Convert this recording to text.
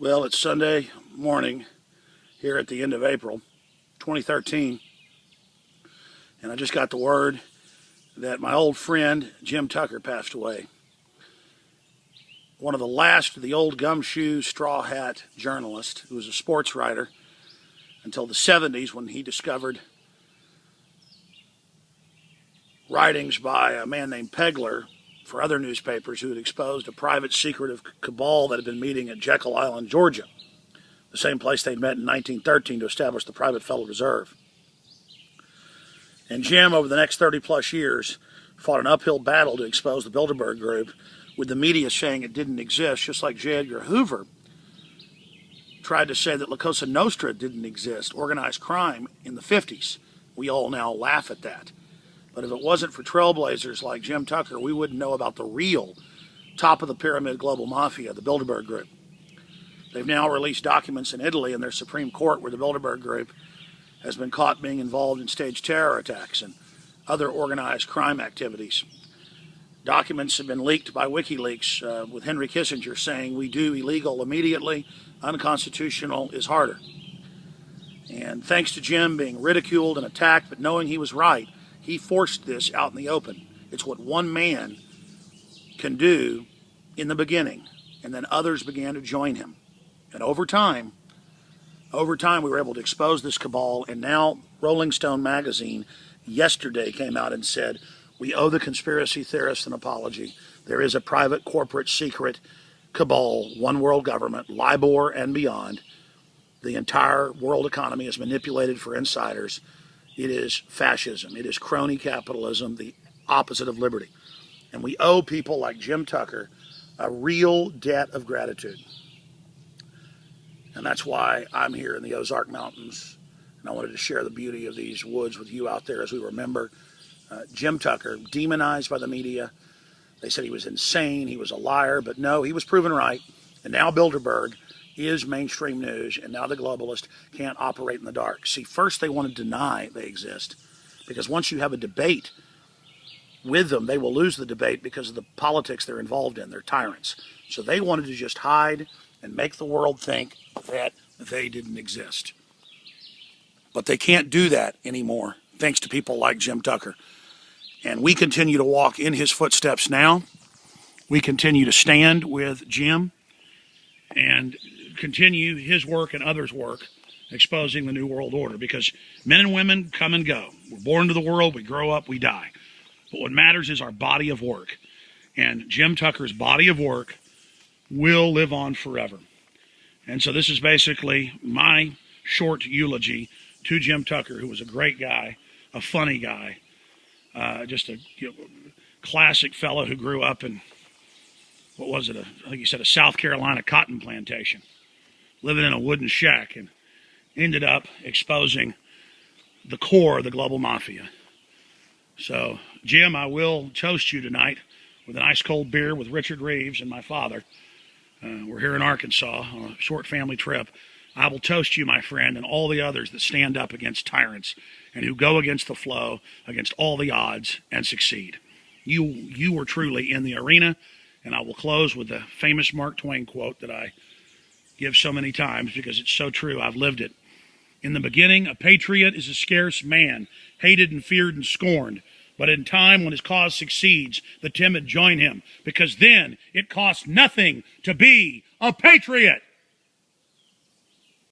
Well, it's Sunday morning here at the end of April 2013, and I just got the word that my old friend Jim Tucker passed away. One of the last of the old gumshoe, straw hat journalists who was a sports writer until the 70s when he discovered writings by a man named Pegler for other newspapers who had exposed a private secretive cabal that had been meeting at Jekyll Island, Georgia, the same place they'd met in 1913 to establish the private Federal Reserve. And Jim, over the next 30-plus years, fought an uphill battle to expose the Bilderberg group, with the media saying it didn't exist, just like J. Edgar Hoover tried to say that La Cosa Nostra didn't exist, organized crime, in the 50s. We all now laugh at that. But if it wasn't for trailblazers like Jim Tucker, we wouldn't know about the real top-of-the-pyramid global mafia, the Bilderberg group. They've now released documents in Italy in their Supreme Court where the Bilderberg group has been caught being involved in staged terror attacks and other organized crime activities. Documents have been leaked by WikiLeaks with Henry Kissinger saying we do illegal immediately, unconstitutional is harder. And thanks to Jim being ridiculed and attacked, but knowing he was right, he forced this out in the open. It's what one man can do in the beginning, and then others began to join him. And over time, we were able to expose this cabal, and now Rolling Stone magazine yesterday came out and said, we owe the conspiracy theorists an apology. There is a private, corporate, secret cabal, one world government, LIBOR and beyond. The entire world economy is manipulated for insiders. It is fascism. It is crony capitalism, the opposite of liberty. And we owe people like Jim Tucker a real debt of gratitude. And that's why I'm here in the Ozark Mountains. And I wanted to share the beauty of these woods with you out there as we remember Jim Tucker, demonized by the media. They said he was insane, he was a liar, but no, he was proven right. And now Bilderberg is mainstream news, and now the globalists can't operate in the dark. See, first they want to deny they exist, because once you have a debate with them, they will lose the debate because of the politics they're involved in. They're tyrants. So they wanted to just hide and make the world think that they didn't exist. But they can't do that anymore, thanks to people like Jim Tucker. And we continue to walk in his footsteps now. We continue to stand with Jim and continue his work and others' work exposing the New World Order, because men and women come and go. We're born to the world, we grow up, we die. But what matters is our body of work. And Jim Tucker's body of work will live on forever. And so this is basically my short eulogy to Jim Tucker, who was a great guy, a funny guy, just a classic fellow who grew up in, what was it, I think he said a South Carolina cotton plantation, living in a wooden shack, and ended up exposing the core of the global mafia. So, Jim, I will toast you tonight with an ice cold beer with Richard Reeves and my father. We're here in Arkansas on a short family trip. I will toast you, my friend, and all the others that stand up against tyrants and who go against the flow, against all the odds, and succeed. You were truly in the arena, and I will close with the famous Mark Twain quote that I give so many times because it's so true. I've lived it. In the beginning, a patriot is a scarce man, hated and feared and scorned. But in time, when his cause succeeds, the timid join him, because then it costs nothing to be a patriot.